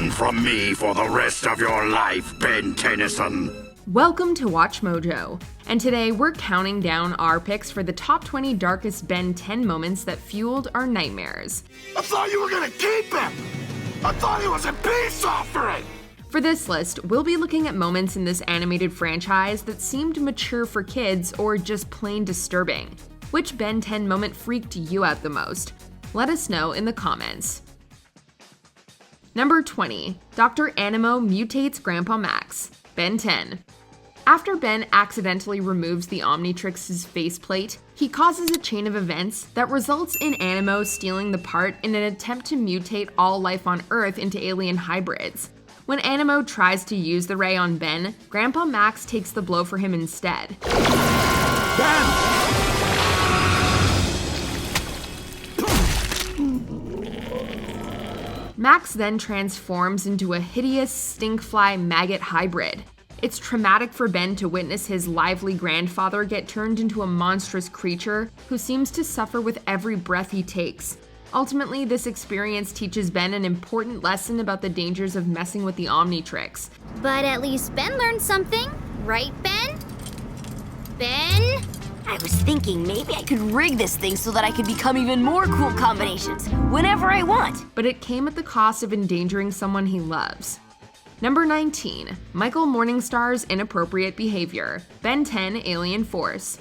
run from me for the rest of your life, Ben Tennyson. Welcome to WatchMojo, and today we're counting down our picks for the top 20 darkest Ben 10 moments that fueled our nightmares. I thought you were gonna keep him! I thought he was a peace offering! For this list, we'll be looking at moments in this animated franchise that seemed mature for kids or just plain disturbing. Which Ben 10 moment freaked you out the most? Let us know in the comments. Number 20. Dr. Animo mutates Grampa Max. Ben 10. After Ben accidentally removes the Omnitrix's faceplate, he causes a chain of events that results in Animo stealing the part in an attempt to mutate all life on Earth into alien hybrids. When Animo tries to use the ray on Ben, Grampa Max takes the blow for him instead. Ben! Max then transforms into a hideous stinkfly maggot hybrid. It's traumatic for Ben to witness his lively grandfather get turned into a monstrous creature who seems to suffer with every breath he takes. Ultimately, this experience teaches Ben an important lesson about the dangers of messing with the Omnitrix. But at least Ben learned something, right, Ben? Ben? I was thinking maybe I could rig this thing so that I could become even more cool combinations whenever I want. But it came at the cost of endangering someone he loves. Number 19. Michael Morningstar's inappropriate behavior. Ben 10 Alien Force.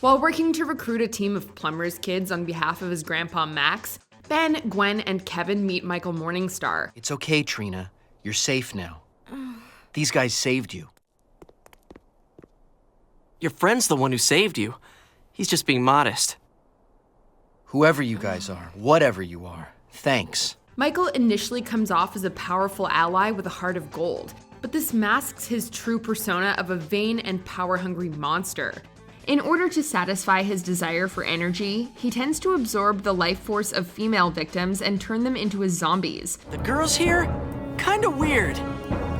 While working to recruit a team of plumbers kids on behalf of his grandpa Max, Ben, Gwen, and Kevin meet Michael Morningstar. It's okay, Trina. You're safe now. These guys saved you. Your friend's the one who saved you. He's just being modest. Whoever you guys are, whatever you are, thanks. Michael initially comes off as a powerful ally with a heart of gold, but this masks his true persona of a vain and power-hungry monster. In order to satisfy his desire for energy, he tends to absorb the life force of female victims and turn them into his zombies. The girls here? Kinda weird.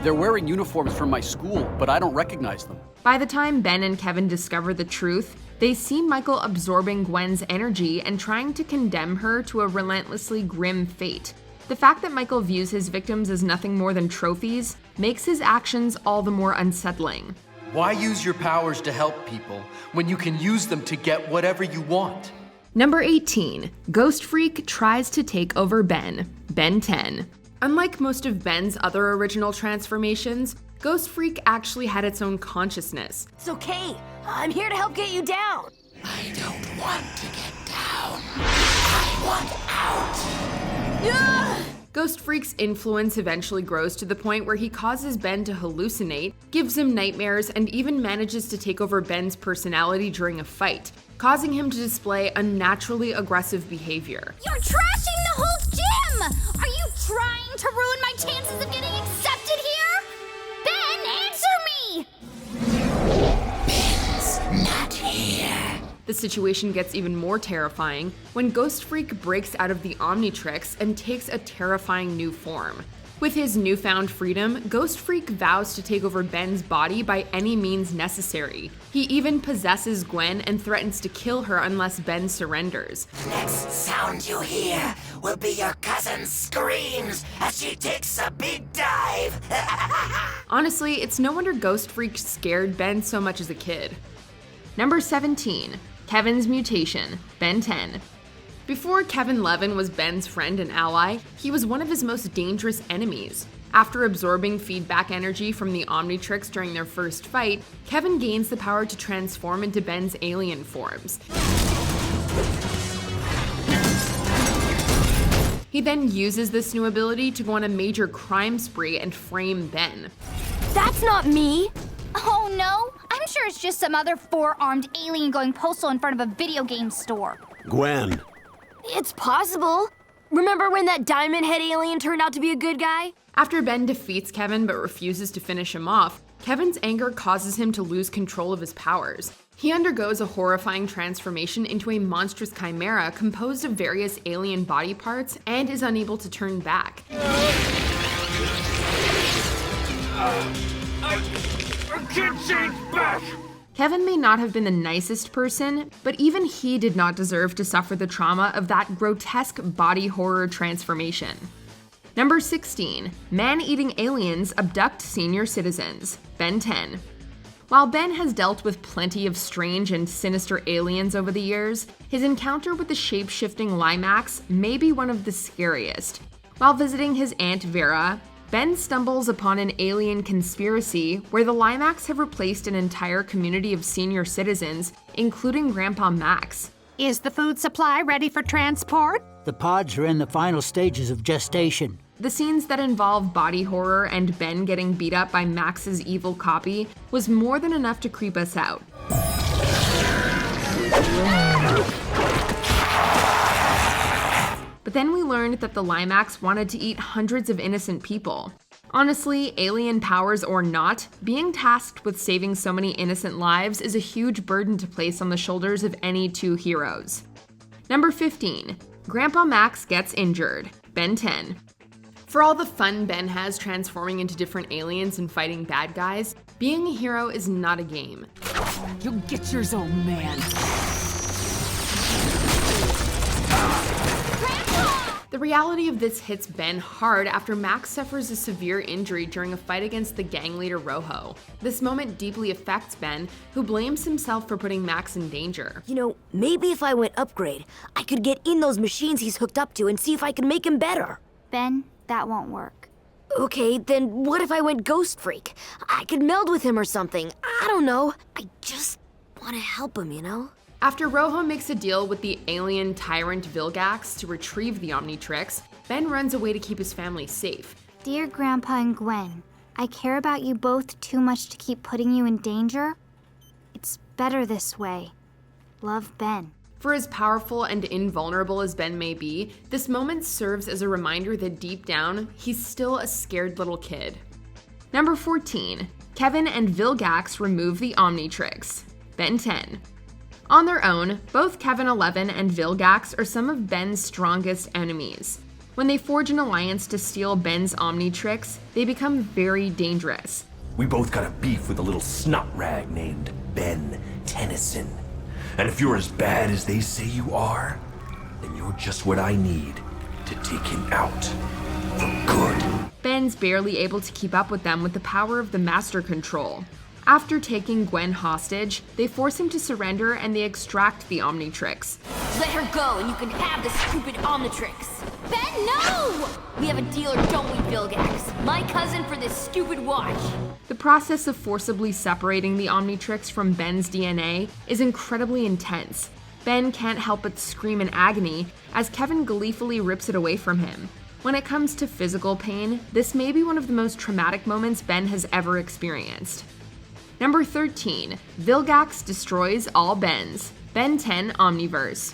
They're wearing uniforms from my school, but I don't recognize them. By the time Ben and Kevin discover the truth, they see Michael absorbing Gwen's energy and trying to condemn her to a relentlessly grim fate. The fact that Michael views his victims as nothing more than trophies makes his actions all the more unsettling. Why use your powers to help people when you can use them to get whatever you want? Number 18. Ghost Freak tries to take over Ben. Ben 10. Unlike most of Ben's other original transformations, Ghost Freak actually had its own consciousness. It's okay. I'm here to help get you down. I don't want to get down. I want out. Ghost Freak's influence eventually grows to the point where he causes Ben to hallucinate, gives him nightmares, and even manages to take over Ben's personality during a fight, causing him to display unnaturally aggressive behavior. You're trashing the whole gym! Are you trying to ruin my chances of getting accepted here? Ben, answer me! Ben's not here. The situation gets even more terrifying when Ghost Freak breaks out of the Omnitrix and takes a terrifying new form. With his newfound freedom, Ghost Freak vows to take over Ben's body by any means necessary. He even possesses Gwen and threatens to kill her unless Ben surrenders. Next sound you hear will be your cousin's screams as she takes a big dive. Honestly, it's no wonder Ghost Freak scared Ben so much as a kid. Number 17. Kevin's mutation. Ben 10. Before Kevin Levin was Ben's friend and ally, he was one of his most dangerous enemies. After absorbing feedback energy from the Omnitrix during their first fight, Kevin gains the power to transform into Ben's alien forms. He then uses this new ability to go on a major crime spree and frame Ben. That's not me. Oh no, I'm sure it's just some other four-armed alien going postal in front of a video game store. Gwen. It's possible. Remember when that diamond head alien turned out to be a good guy? After Ben defeats Kevin but refuses to finish him off, Kevin's anger causes him to lose control of his powers. He undergoes a horrifying transformation into a monstrous chimera composed of various alien body parts and is unable to turn back. I can't change back! Kevin may not have been the nicest person, but even he did not deserve to suffer the trauma of that grotesque body horror transformation. Number 16. Man-eating aliens abduct senior citizens. Ben 10. While Ben has dealt with plenty of strange and sinister aliens over the years, his encounter with the shape-shifting Limax may be one of the scariest. While visiting his Aunt Vera, Ben stumbles upon an alien conspiracy where the Limax have replaced an entire community of senior citizens, including Grampa Max. Is the food supply ready for transport? The pods are in the final stages of gestation. The scenes that involve body horror and Ben getting beat up by Max's evil copy was more than enough to creep us out. But then we learned that the Limax wanted to eat hundreds of innocent people. Honestly, alien powers or not, being tasked with saving so many innocent lives is a huge burden to place on the shoulders of any two heroes. Number 15. Grampa Max gets injured. Ben 10. For all the fun Ben has transforming into different aliens and fighting bad guys, being a hero is not a game. You'll get yours, old man. The reality of this hits Ben hard after Max suffers a severe injury during a fight against the gang leader Rojo. This moment deeply affects Ben, who blames himself for putting Max in danger. You know, maybe if I went upgrade, I could get in those machines he's hooked up to and see if I can make him better. Ben, that won't work. Okay, then what if I went Ghost Freak? I could meld with him or something. I don't know. I just want to help him, you know? After Rojo makes a deal with the alien tyrant Vilgax to retrieve the Omnitrix, Ben runs away to keep his family safe. Dear Grandpa and Gwen, I care about you both too much to keep putting you in danger. It's better this way. Love, Ben. For as powerful and invulnerable as Ben may be, this moment serves as a reminder that deep down, he's still a scared little kid. Number 14. Kevin and Vilgax remove the Omnitrix. Ben 10. On their own, both Kevin 11 and Vilgax are some of Ben's strongest enemies. When they forge an alliance to steal Ben's Omnitrix, they become very dangerous. We both got a beef with a little snot rag named Ben Tennyson. And if you're as bad as they say you are, then you're just what I need to take him out for good. Ben's barely able to keep up with them with the power of the Master Control. After taking Gwen hostage, they force him to surrender and they extract the Omnitrix. Let her go and you can have the stupid Omnitrix. Ben, no! We have a deal, or don't we, Vilgax? My cousin for this stupid watch. The process of forcibly separating the Omnitrix from Ben's DNA is incredibly intense. Ben can't help but scream in agony as Kevin gleefully rips it away from him. When it comes to physical pain, this may be one of the most traumatic moments Ben has ever experienced. Number 13. Vilgax destroys all Bens. Ben 10 Omniverse.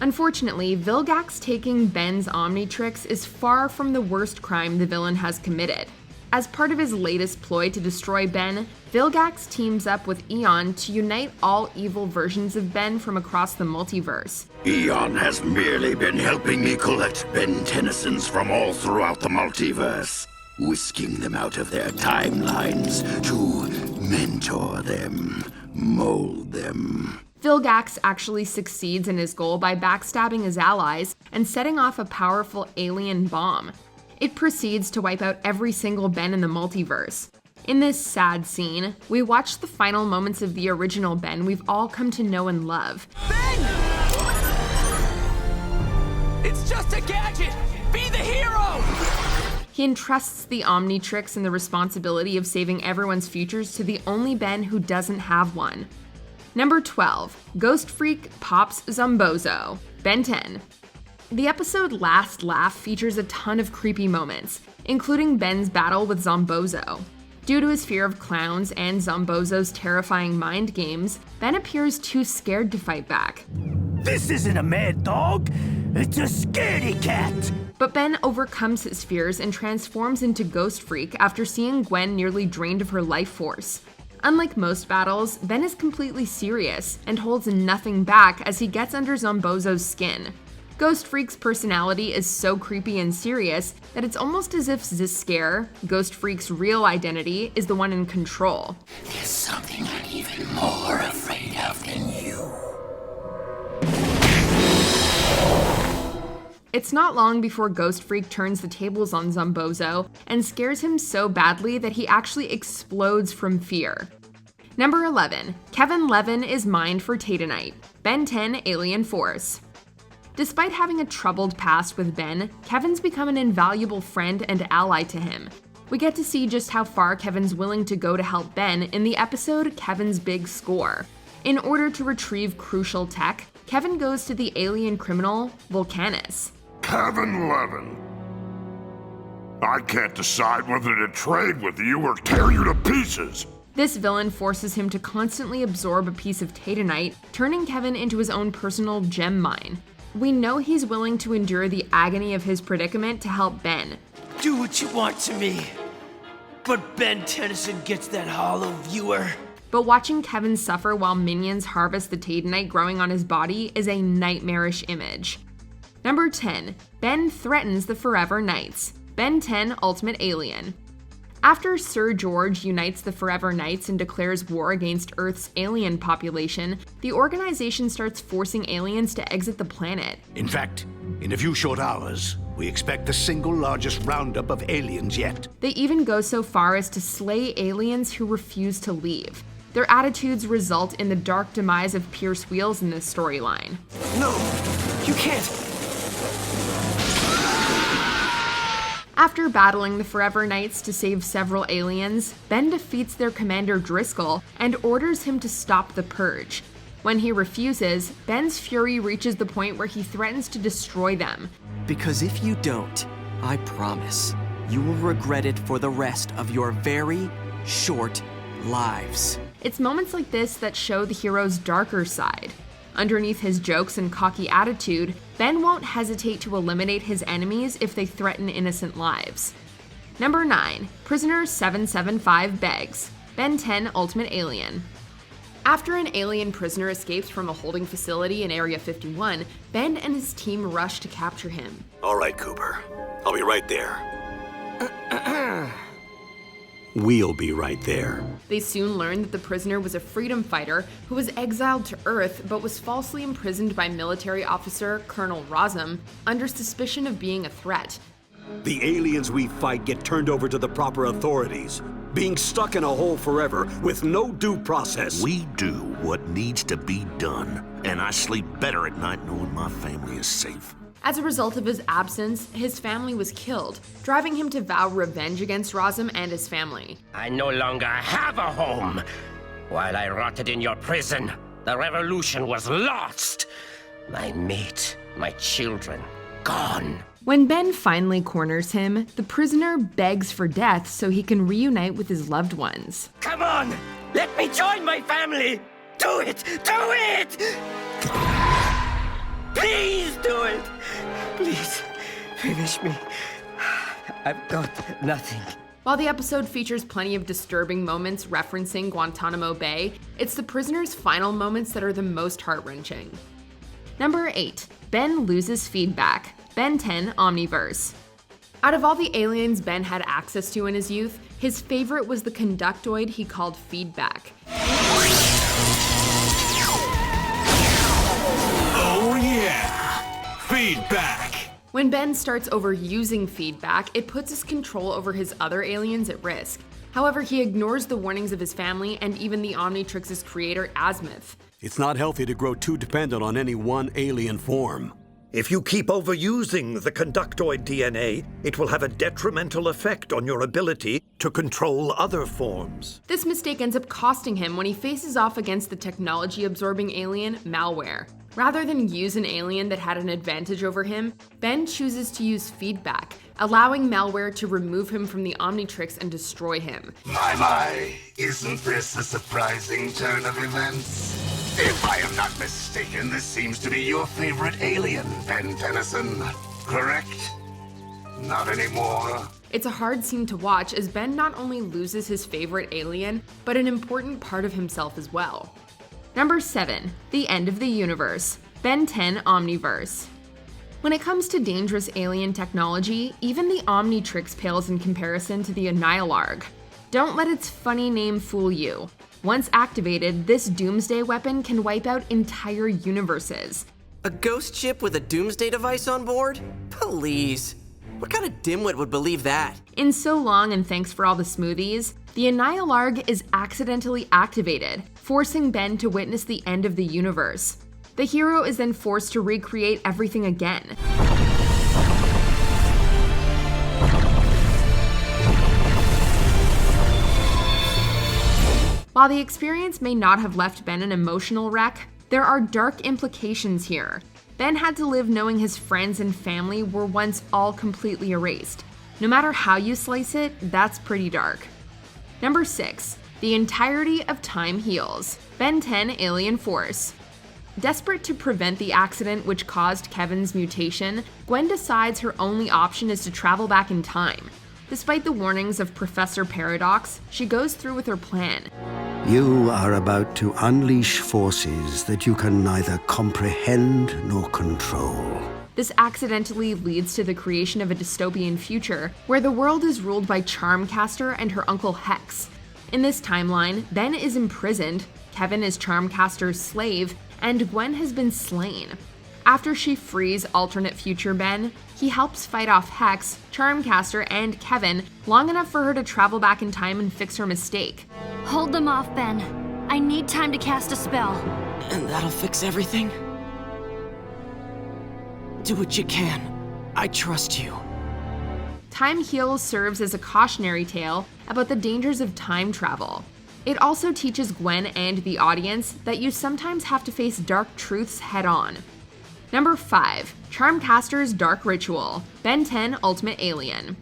Unfortunately, Vilgax taking Ben's Omnitrix is far from the worst crime the villain has committed. As part of his latest ploy to destroy Ben, Vilgax teams up with Eon to unite all evil versions of Ben from across the multiverse. Eon has merely been helping me collect Ben Tennysons from all throughout the multiverse, whisking them out of their timelines to mentor them, mold them. Vilgax actually succeeds in his goal by backstabbing his allies and setting off a powerful alien bomb. It proceeds to wipe out every single Ben in the multiverse. In this sad scene, we watch the final moments of the original Ben we've all come to know and love. Ben! It's just a gadget! Be the hero! He entrusts the Omnitrix and the responsibility of saving everyone's futures to the only Ben who doesn't have one. Number 12. Ghost Freak pops Zombozo. Ben 10. The episode Last Laugh features a ton of creepy moments, including Ben's battle with Zombozo. Due to his fear of clowns and Zombozo's terrifying mind games, Ben appears too scared to fight back. This isn't a mad dog, it's a scaredy cat! But Ben overcomes his fears and transforms into Ghost Freak after seeing Gwen nearly drained of her life force. Unlike most battles, Ben is completely serious and holds nothing back as he gets under Zombozo's skin. Ghost Freak's personality is so creepy and serious that it's almost as if Zscare, Ghost Freak's real identity, is the one in control. There's something I'm even more afraid of than you. It's not long before Ghost Freak turns the tables on Zombozo and scares him so badly that he actually explodes from fear. Number 11. Kevin Levin is mined for Tatanite. Ben 10 Alien Force. Despite having a troubled past with Ben, Kevin's become an invaluable friend and ally to him. We get to see just how far Kevin's willing to go to help Ben in the episode Kevin's Big Score. In order to retrieve crucial tech, Kevin goes to the alien criminal, Vulcanus. Kevin Levin. I can't decide whether to trade with you or tear you to pieces. This villain forces him to constantly absorb a piece of Tatanite, turning Kevin into his own personal gem mine. We know he's willing to endure the agony of his predicament to help Ben. Do what you want to me, but Ben Tennyson gets that hollow viewer. But watching Kevin suffer while minions harvest the Tatanite growing on his body is a nightmarish image. Number 10. Ben threatens the Forever Knights. Ben 10 Ultimate Alien. After Sir George unites the Forever Knights and declares war against Earth's alien population, the organization starts forcing aliens to exit the planet. In fact, in a few short hours, we expect the single largest roundup of aliens yet. They even go so far as to slay aliens who refuse to leave. Their attitudes result in the dark demise of Pierce Wheels in this storyline. No, you can't. After battling the Forever Knights to save several aliens, Ben defeats their commander Driscoll and orders him to stop the purge. When he refuses, Ben's fury reaches the point where he threatens to destroy them. Because if you don't, I promise, you will regret it for the rest of your very short lives. It's moments like this that show the hero's darker side. Underneath his jokes and cocky attitude, Ben won't hesitate to eliminate his enemies if they threaten innocent lives. Number 9. Prisoner 775 begs. Ben 10 Ultimate Alien. After an alien prisoner escapes from a holding facility in Area 51, Ben and his team rush to capture him. All right, Cooper. I'll be right there. We'll be right there. They soon learn that the prisoner was a freedom fighter who was exiled to Earth but was falsely imprisoned by military officer Colonel Rosum under suspicion of being a threat. The aliens we fight get turned over to the proper authorities, being stuck in a hole forever with no due process. We do what needs to be done, and I sleep better at night knowing my family is safe. As a result of his absence, his family was killed, driving him to vow revenge against Rosum and his family. I no longer have a home. While I rotted in your prison, the revolution was lost. My mate, my children, gone. When Ben finally corners him, the prisoner begs for death so he can reunite with his loved ones. Come on! Let me join my family! Do it! Do it! Please do it! Please, finish me. I've got nothing. While the episode features plenty of disturbing moments referencing Guantanamo Bay, it's the prisoner's final moments that are the most heart-wrenching. Number 8. Ben loses feedback. Ben 10 Omniverse. Out of all the aliens Ben had access to in his youth, his favorite was the conductoid he called Feedback. Oh yeah! Feedback! When Ben starts overusing Feedback, it puts his control over his other aliens at risk. However, he ignores the warnings of his family and even the Omnitrix's creator, Azimuth. It's not healthy to grow too dependent on any one alien form. If you keep overusing the conductoid DNA, it will have a detrimental effect on your ability to control other forms. This mistake ends up costing him when he faces off against the technology-absorbing alien, Malware. Rather than use an alien that had an advantage over him, Ben chooses to use Feedback, allowing Malware to remove him from the Omnitrix and destroy him. My, isn't this a surprising turn of events? If I am not mistaken, this seems to be your favorite alien, Ben Tennyson, correct? Not anymore. It's a hard scene to watch as Ben not only loses his favorite alien, but an important part of himself as well. Number 7. The End of the Universe. Ben 10 Omniverse. When it comes to dangerous alien technology, even the Omnitrix pales in comparison to the Annihilarg. Don't let its funny name fool you. Once activated, this doomsday weapon can wipe out entire universes. A ghost ship with a doomsday device on board? Please. What kind of dimwit would believe that? In So Long and Thanks for All the Smoothies, the Annihilarg is accidentally activated, forcing Ben to witness the end of the universe. The hero is then forced to recreate everything again. While the experience may not have left Ben an emotional wreck, there are dark implications here. Ben had to live knowing his friends and family were once all completely erased. No matter how you slice it, that's pretty dark. Number 6. The entirety of time heals. Ben 10 Alien Force. Desperate to prevent the accident which caused Kevin's mutation, Gwen decides her only option is to travel back in time. Despite the warnings of Professor Paradox, she goes through with her plan. You are about to unleash forces that you can neither comprehend nor control. This accidentally leads to the creation of a dystopian future where the world is ruled by Charmcaster and her uncle Hex. In this timeline, Ben is imprisoned, Kevin is Charmcaster's slave, and Gwen has been slain. After she frees alternate future Ben, he helps fight off Hex, Charmcaster, and Kevin long enough for her to travel back in time and fix her mistake. Hold them off, Ben. I need time to cast a spell. And that'll fix everything? Do what you can. I trust you. Time Heals serves as a cautionary tale about the dangers of time travel. It also teaches Gwen and the audience that you sometimes have to face dark truths head-on. Number 5. Charmcaster's Dark Ritual. Ben 10 Ultimate Alien.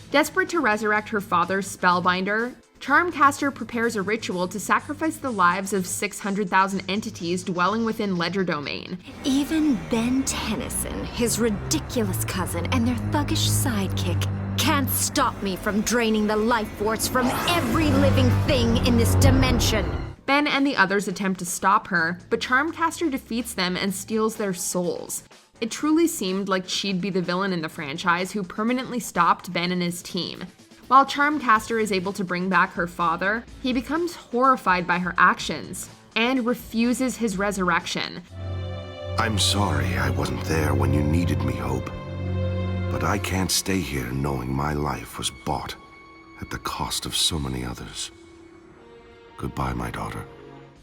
Desperate to resurrect her father's spellbinder, Charmcaster prepares a ritual to sacrifice the lives of 600,000 entities dwelling within Ledger Domain. Even Ben Tennyson, his ridiculous cousin, and their thuggish sidekick can't stop me from draining the life force from every living thing in this dimension. Ben and the others attempt to stop her, but Charmcaster defeats them and steals their souls. It truly seemed like she'd be the villain in the franchise who permanently stopped Ben and his team. While Charmcaster is able to bring back her father, he becomes horrified by her actions and refuses his resurrection. I'm sorry I wasn't there when you needed me, Hope. But I can't stay here knowing my life was bought at the cost of so many others. Goodbye, my daughter.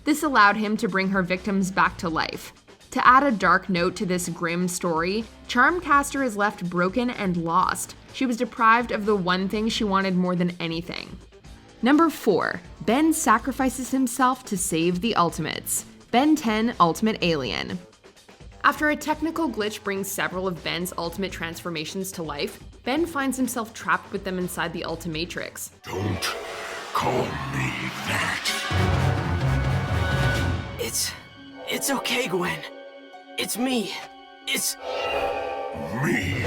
This allowed him to bring her victims back to life. To add a dark note to this grim story, Charmcaster is left broken and lost. She was deprived of the one thing she wanted more than anything. Number 4. Ben sacrifices himself to save the Ultimates. Ben 10 Ultimate Alien. After a technical glitch brings several of Ben's ultimate transformations to life, Ben finds himself trapped with them inside the Ultimatrix. Don't call me that. It's okay, Gwen. It's me. It's... Me?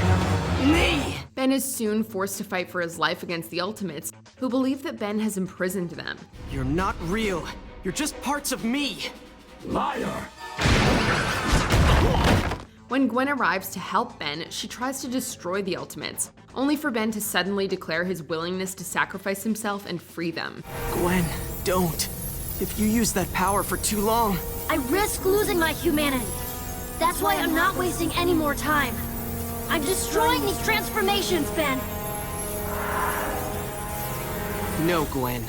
Me! Ben is soon forced to fight for his life against the Ultimates, who believe that Ben has imprisoned them. You're not real. You're just parts of me. Liar! When Gwen arrives to help Ben, she tries to destroy the Ultimates, only for Ben to suddenly declare his willingness to sacrifice himself and free them. Gwen, don't. If you use that power for too long... I risk losing my humanity. That's why I'm not wasting any more time. I'm destroying these transformations, Ben. No, Gwen.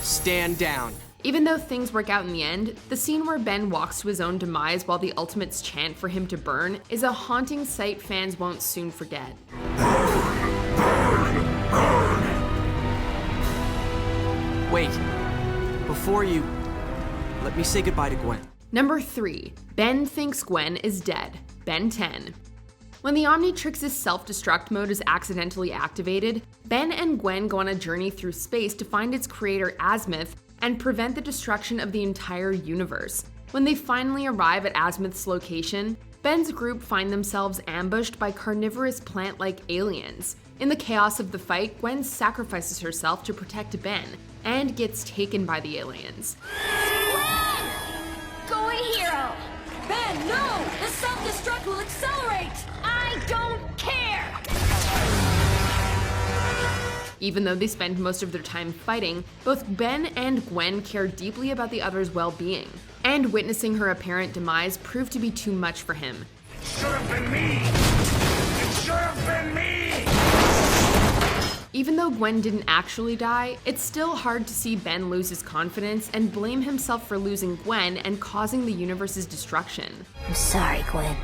Stand down. Even though things work out in the end, the scene where Ben walks to his own demise while the Ultimates chant for him to burn is a haunting sight fans won't soon forget. Wait. Before you... let me say goodbye to Gwen. Number 3. Ben thinks Gwen is dead. Ben 10. When the Omnitrix's self-destruct mode is accidentally activated, Ben and Gwen go on a journey through space to find its creator Azimuth and prevent the destruction of the entire universe. When they finally arrive at Azimuth's location, Ben's group find themselves ambushed by carnivorous plant-like aliens. In the chaos of the fight, Gwen sacrifices herself to protect Ben and gets taken by the aliens. Go away, hero! Ben, no! The self-destruct will accelerate! I don't care! Even though they spend most of their time fighting, both Ben and Gwen care deeply about the other's well-being. and witnessing her apparent demise proved to be too much for him. Should have been me! It should have been me! Even though Gwen didn't actually die, it's still hard to see Ben lose his confidence and blame himself for losing Gwen and causing the universe's destruction. I'm sorry, Gwen.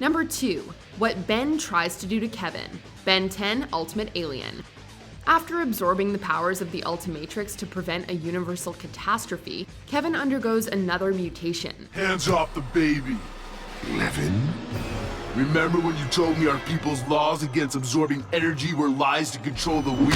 Number 2. What Ben tries to do to Kevin. Ben 10, Ultimate Alien. After absorbing the powers of the Ultimatrix to prevent a universal catastrophe, Kevin undergoes another mutation. Hands off the baby. Levin? Remember when you told me our people's laws against absorbing energy were lies to control the weak?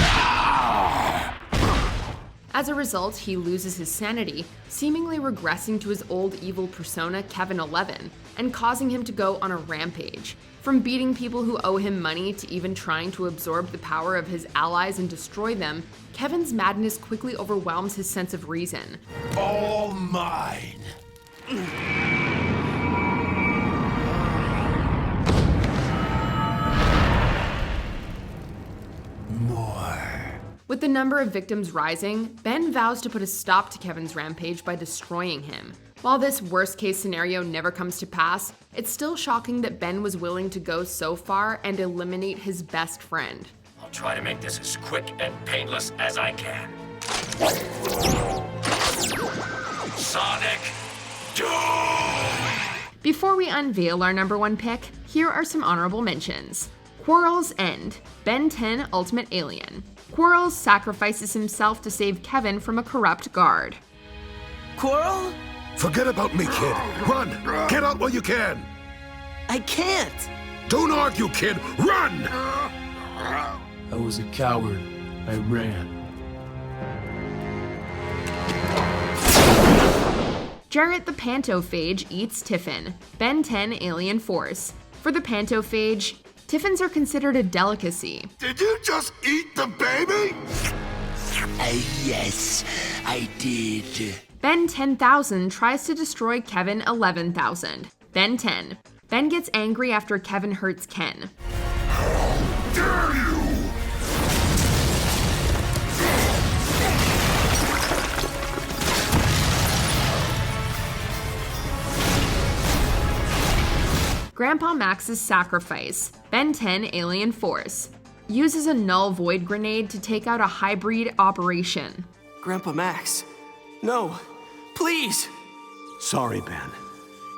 As a result, he loses his sanity, seemingly regressing to his old evil persona Kevin 11, and causing him to go on a rampage. From beating people who owe him money to even trying to absorb the power of his allies and destroy them, Kevin's madness quickly overwhelms his sense of reason. All mine. With the number of victims rising, Ben vows to put a stop to Kevin's rampage by destroying him. While this worst-case scenario never comes to pass, it's still shocking that Ben was willing to go so far and eliminate his best friend. I'll try to make this as quick and painless as I can. Sonic Doom! Before we unveil our number 1 pick, here are some honorable mentions. Quarrel's End, Ben 10 Ultimate Alien. Quarrel sacrifices himself to save Kevin from a corrupt guard. Quarrel? Forget about me, kid. Run! Get out while you can! I can't! Don't argue, kid! Run! I was a coward. I ran. Jarrett the Pantophage eats Tiffin, Ben 10 Alien Force. For the Pantophage, Tiffins are considered a delicacy. Did you just eat the baby? Yes, I did. Ben 10,000 tries to destroy Kevin 11,000. Ben 10. Ben gets angry after Kevin hurts Ken. How dare you! Grampa Max's Sacrifice, Ben 10 Alien Force. Uses a null void grenade to take out a hybrid operation. Grampa Max. No, please! Sorry, Ben.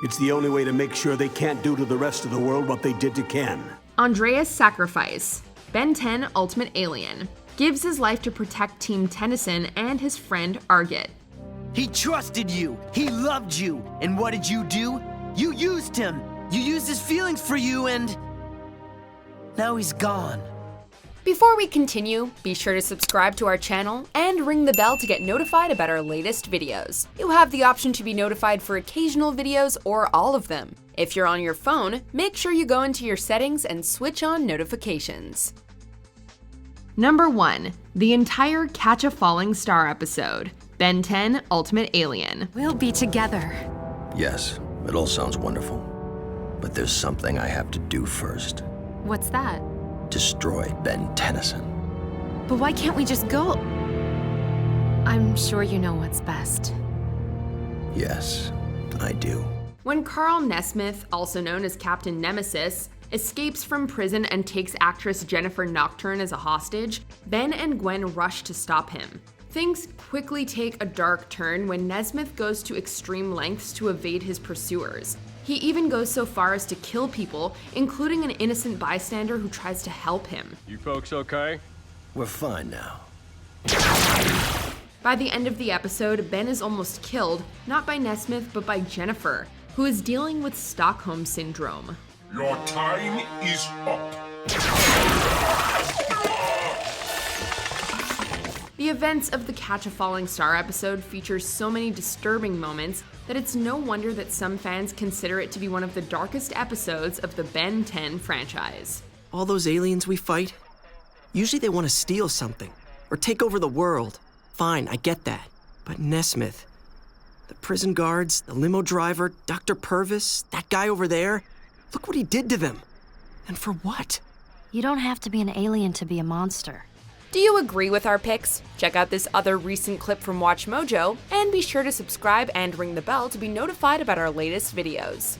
It's the only way to make sure they can't do to the rest of the world what they did to Ken. Andreas Sacrifice, Ben 10 Ultimate Alien. Gives his life to protect Team Tennyson and his friend Argit. He trusted you. He loved you. And what did you do? You used him. You used his feelings for you and... now he's gone. Before we continue, be sure to subscribe to our channel and ring the bell to get notified about our latest videos. You have the option to be notified for occasional videos or all of them. If you're on your phone, make sure you go into your settings and switch on notifications. Number 1. The entire Catch a Falling Star episode. Ben 10 Ultimate Alien. We'll be together. Yes, it all sounds wonderful. But there's something I have to do first. What's that? Destroy Ben Tennyson. But why can't we just go? I'm sure you know what's best. Yes, I do. When Carl Nesmith, also known as Captain Nemesis, escapes from prison and takes actress Jennifer Nocturne as a hostage, Ben and Gwen rush to stop him. Things quickly take a dark turn when Nesmith goes to extreme lengths to evade his pursuers. He even goes so far as to kill people, including an innocent bystander who tries to help him. You folks okay? We're fine now. By the end of the episode, Ben is almost killed, not by Nesmith, but by Jennifer, who is dealing with Stockholm Syndrome. Your time is up. The events of the Catch a Falling Star episode feature so many disturbing moments that it's no wonder that some fans consider it to be one of the darkest episodes of the Ben 10 franchise. All those aliens we fight, usually they want to steal something or take over the world. Fine, I get that. But Nesmith, the prison guards, the limo driver, Dr. Purvis, that guy over there, look what he did to them. And for what? You don't have to be an alien to be a monster. Do you agree with our picks? Check out this other recent clip from WatchMojo, and be sure to subscribe and ring the bell to be notified about our latest videos.